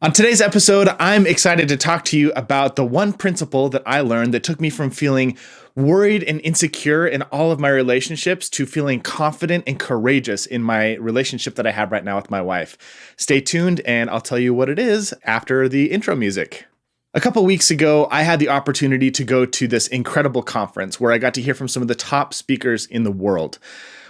On today's episode, I'm excited to talk to you about the one principle that I learned that took me from feeling worried and insecure in all of my relationships to feeling confident and courageous in my relationship that I have right now with my wife. Stay tuned, and I'll tell you what it is after the intro music. A couple weeks ago, I had the opportunity to go to this incredible conference where I got to hear from some of the top speakers in the world.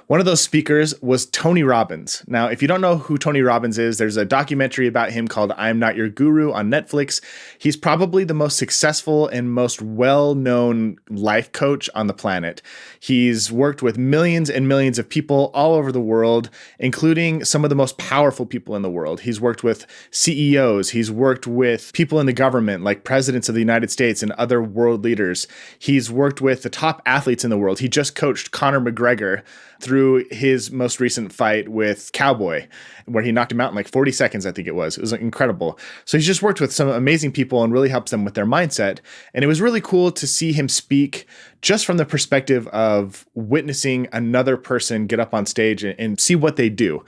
One of those speakers was Tony Robbins. Now, if you don't know who Tony Robbins is, there's a documentary about him called I'm Not Your Guru on Netflix. He's probably the most successful and most well-known life coach on the planet. He's worked with millions and millions of people all over the world, including some of the most powerful people in the world. He's worked with CEOs. He's worked with people in the government, like presidents of the United States and other world leaders. He's worked with the top athletes in the world. He just coached Conor McGregor through his most recent fight with Cowboy, where he knocked him out in like 40 seconds, I think it was. It was incredible. So he's just worked with some amazing people and really helps them with their mindset. And it was really cool to see him speak just from the perspective of witnessing another person get up on stage and see what they do.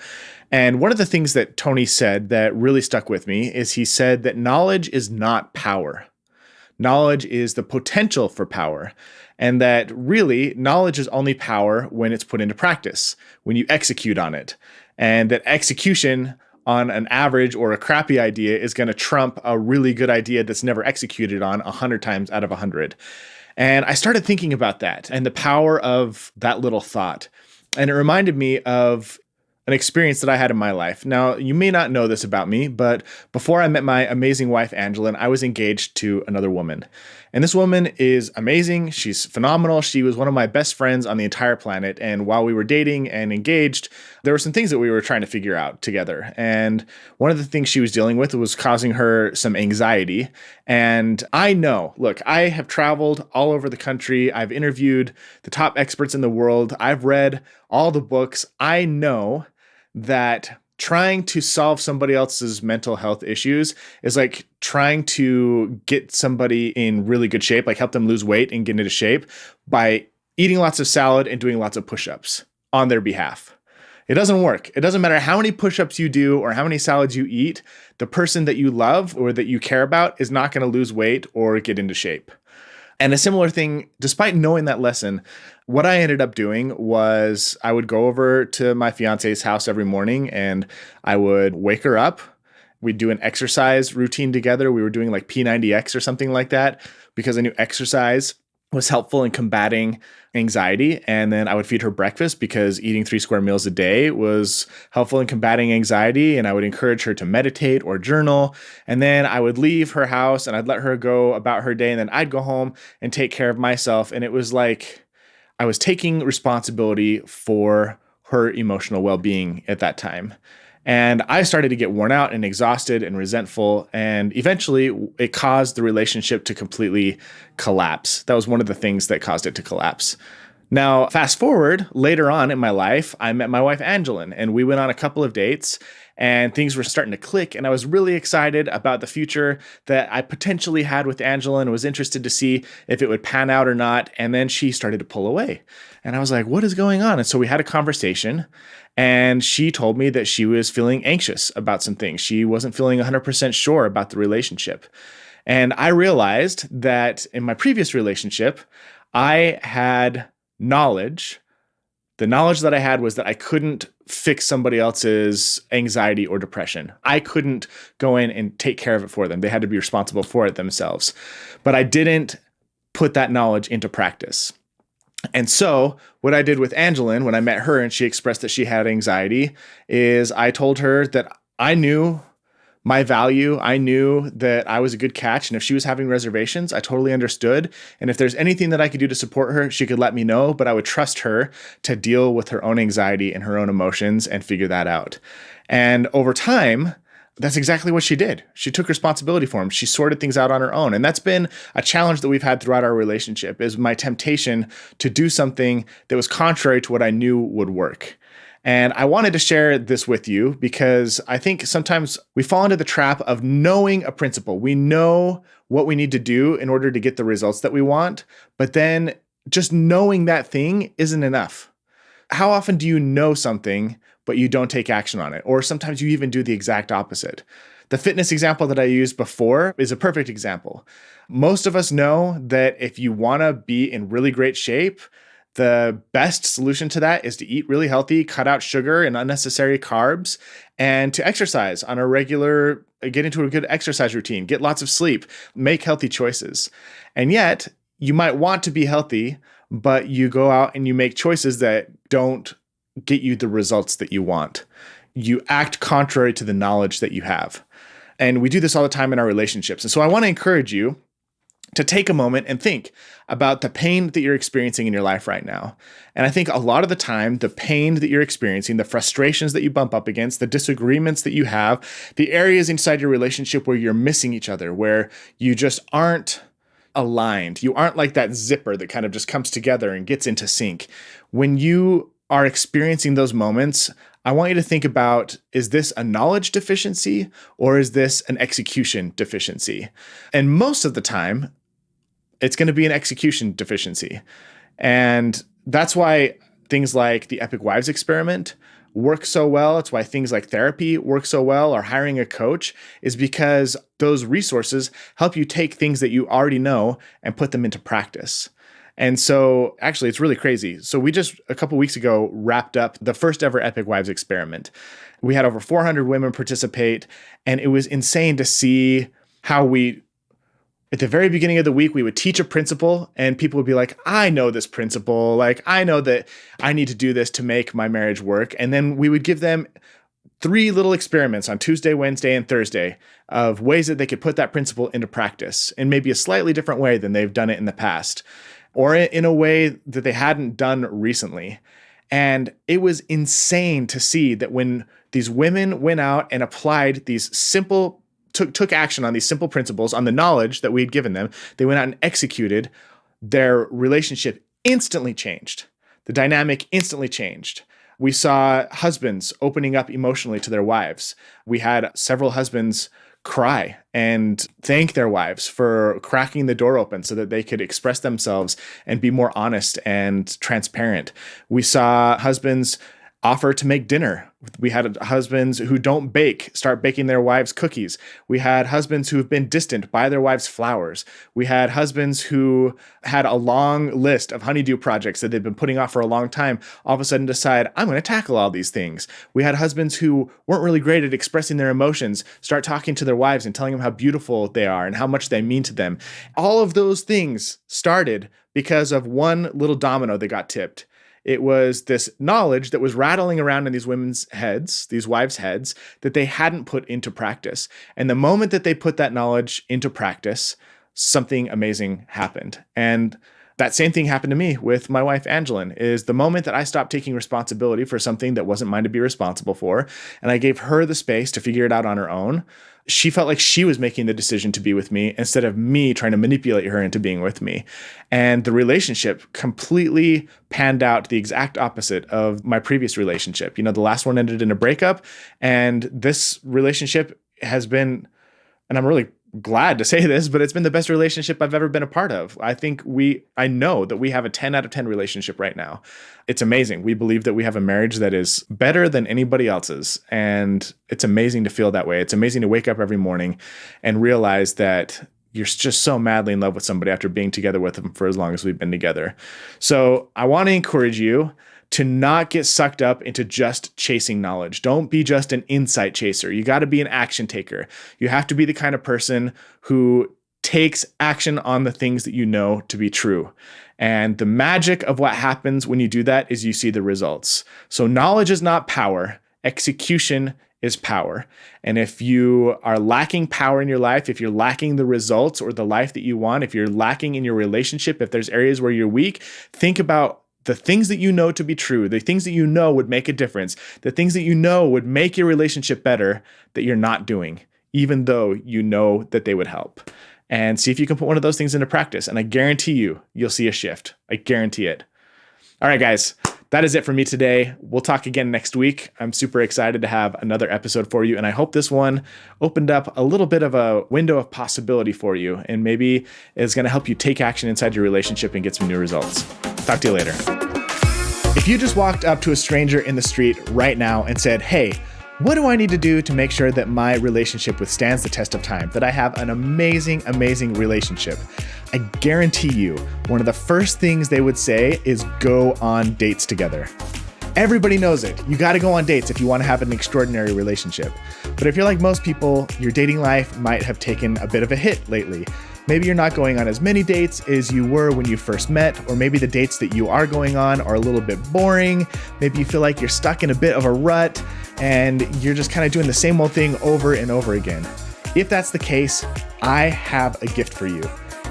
And one of the things that Tony said that really stuck with me is he said that knowledge is not power. Knowledge is the potential for power. And that really knowledge is only power when it's put into practice, when you execute on it. And that execution on an average or a crappy idea is going to trump a really good idea that's never executed on 100 times out of 100. And I started thinking about that and the power of that little thought. And it reminded me of an experience that I had in my life. Now, you may not know this about me, but before I met my amazing wife, Angela, I was engaged to another woman. And this woman is amazing. She's phenomenal. She was one of my best friends on the entire planet. And while we were dating and engaged, there were some things that we were trying to figure out together. And one of the things she was dealing with was causing her some anxiety. And I know, look, I have traveled all over the country. I've interviewed the top experts in the world. I've read all the books. I know that trying to solve somebody else's mental health issues is like trying to get somebody in really good shape, like help them lose weight and get into shape by eating lots of salad and doing lots of push-ups on their behalf. It doesn't work. It doesn't matter how many push-ups you do or how many salads you eat. The person that you love or that you care about is not going to lose weight or get into shape. And a similar thing, despite knowing that lesson, what I ended up doing was I would go over to my fiance's house every morning and I would wake her up. We'd do an exercise routine together. We were doing like P90X or something like that because I knew exercise was helpful in combating anxiety. And then I would feed her breakfast because eating 3 square meals a day was helpful in combating anxiety. And I would encourage her to meditate or journal. And then I would leave her house and I'd let her go about her day. And then I'd go home and take care of myself. And it was like I was taking responsibility for her emotional well-being at that time. And I started to get worn out and exhausted and resentful. And eventually it caused the relationship to completely collapse. That was one of the things that caused it to collapse. Now, fast forward later on in my life, I met my wife, Angeline, and we went on a couple of dates and things were starting to click. And I was really excited about the future that I potentially had with Angela and was interested to see if it would pan out or not. And then she started to pull away. And I was like, what is going on? And so we had a conversation and she told me that she was feeling anxious about some things. She wasn't feeling 100% sure about the relationship. And I realized that in my previous relationship, I had knowledge. The knowledge that I had was that I couldn't fix somebody else's anxiety or depression. I couldn't go in and take care of it for them. They had to be responsible for it themselves. But I didn't put that knowledge into practice. And so what I did with Angeline when I met her and she expressed that she had anxiety is I told her that I knew my value. I knew that I was a good catch. And if she was having reservations, I totally understood. And if there's anything that I could do to support her, she could let me know, but I would trust her to deal with her own anxiety and her own emotions and figure that out. And over time, that's exactly what she did. She took responsibility for him. She sorted things out on her own. And that's been a challenge that we've had throughout our relationship is my temptation to do something that was contrary to what I knew would work. And I wanted to share this with you because I think sometimes we fall into the trap of knowing a principle. We know what we need to do in order to get the results that we want, but then just knowing that thing isn't enough. How often do you know something, but you don't take action on it? Or sometimes you even do the exact opposite. The fitness example that I used before is a perfect example. Most of us know that if you want to be in really great shape, the best solution to that is to eat really healthy, cut out sugar and unnecessary carbs, and to exercise on a regular, get into a good exercise routine, get lots of sleep, make healthy choices. And yet, you might want to be healthy, but you go out and you make choices that don't get you the results that you want. You act contrary to the knowledge that you have. And we do this all the time in our relationships. And so I want to encourage you to take a moment and think about the pain that you're experiencing in your life right now. And I think a lot of the time, the pain that you're experiencing, the frustrations that you bump up against, the disagreements that you have, the areas inside your relationship where you're missing each other, where you just aren't aligned. You aren't like that zipper that kind of just comes together and gets into sync. When you are experiencing those moments, I want you to think about, is this a knowledge deficiency or is this an execution deficiency? And most of the time, it's going to be an execution deficiency. And that's why things like the Epic Wives experiment work so well. It's why things like therapy work so well, or hiring a coach, is because those resources help you take things that you already know and put them into practice. And so actually, it's really crazy. So we just a couple weeks ago wrapped up the first ever Epic Wives experiment. We had over 400 women participate, and it was insane to see how at the very beginning of the week, we would teach a principle and people would be like, I know this principle. Like, I know that I need to do this to make my marriage work. And then we would give them 3 little experiments on Tuesday, Wednesday, and Thursday of ways that they could put that principle into practice in maybe a slightly different way than they've done it in the past, or in a way that they hadn't done recently. And it was insane to see that when these women went out and applied these simple took action on these simple principles, on the knowledge that we'd given them, they went out and executed, their relationship instantly changed. The dynamic instantly changed. We saw husbands opening up emotionally to their wives. We had several husbands cry and thank their wives for cracking the door open so that they could express themselves and be more honest and transparent. We saw husbands offer to make dinner. We had husbands who don't bake start baking their wives cookies. We had husbands who have been distant buy their wives flowers. We had husbands who had a long list of honeydew projects that they've been putting off for a long time, all of a sudden decide, I'm going to tackle all these things. We had husbands who weren't really great at expressing their emotions, start talking to their wives and telling them how beautiful they are and how much they mean to them. All of those things started because of one little domino that got tipped. It was this knowledge that was rattling around in these women's heads, these wives' heads, that they hadn't put into practice. And the moment that they put that knowledge into practice, something amazing happened. And that same thing happened to me with my wife, Angeline, is the moment that I stopped taking responsibility for something that wasn't mine to be responsible for, and I gave her the space to figure it out on her own, she felt like she was making the decision to be with me instead of me trying to manipulate her into being with me. And the relationship completely panned out the exact opposite of my previous relationship. You know, the last one ended in a breakup, and this relationship has been, and I'm really glad to say this, but it's been the best relationship I've ever been a part of. I know that we have a 10 out of 10 relationship right now. It's amazing. We believe that we have a marriage that is better than anybody else's. And it's amazing to feel that way. It's amazing to wake up every morning and realize that you're just so madly in love with somebody after being together with them for as long as we've been together. So I want to encourage you to not get sucked up into just chasing knowledge. Don't be just an insight chaser. You got to be an action taker. You have to be the kind of person who takes action on the things that you know to be true. And the magic of what happens when you do that is you see the results. So knowledge is not power. Execution is power. And if you are lacking power in your life, if you're lacking the results or the life that you want, if you're lacking in your relationship, if there's areas where you're weak, think about the things that you know to be true, the things that you know would make a difference, the things that you know would make your relationship better that you're not doing, even though you know that they would help. And see if you can put one of those things into practice. And I guarantee you'll see a shift. I guarantee it. All right, guys, that is it for me today. We'll talk again next week. I'm super excited to have another episode for you. And I hope this one opened up a little bit of a window of possibility for you and maybe is going to help you take action inside your relationship and get some new results. Talk to you later. If you just walked up to a stranger in the street right now and said, hey, What do I need to do to make sure that my relationship withstands the test of time, that I have an amazing, amazing relationship? I guarantee you, one of the first things they would say is go on dates together. Everybody knows it. You got to go on dates if you want to have an extraordinary relationship. But if you're like most people, your dating life might have taken a bit of a hit lately. Maybe you're not going on as many dates as you were when you first met, or maybe the dates that you are going on are a little bit boring. Maybe you feel like you're stuck in a bit of a rut and you're just kind of doing the same old thing over and over again. If that's the case, I have a gift for you.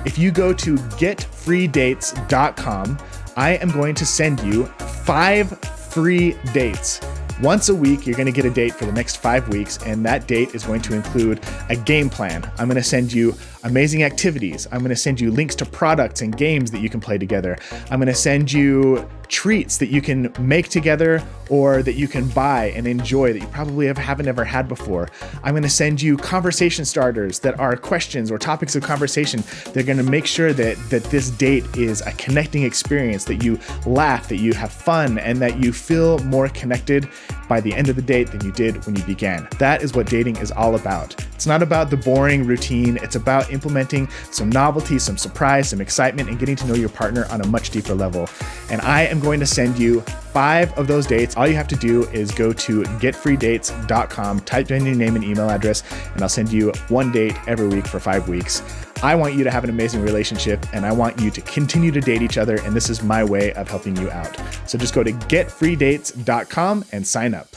If you go to getfreedates.com, I am going to send you 5 free dates. Once a week, you're going to get a date for the next 5 weeks, and that date is going to include a game plan. I'm going to send you amazing activities. I'm going to send you links to products and games that you can play together. I'm going to send you treats that you can make together or that you can buy and enjoy that you probably haven't ever had before. I'm going to send you conversation starters that are questions or topics of conversation. They're going to make sure that this date is a connecting experience, that you laugh, that you have fun, and that you feel more connected by the end of the date than you did when you began. That is what dating is all about. It's not about the boring routine. It's about implementing some novelty, some surprise, some excitement, and getting to know your partner on a much deeper level. And I am going to send you 5 of those dates. All you have to do is go to getfreedates.com, type in your name and email address, and I'll send you 1 date every week for 5 weeks. I want you to have an amazing relationship, and I want you to continue to date each other, and this is my way of helping you out. So just go to getfreedates.com and sign up.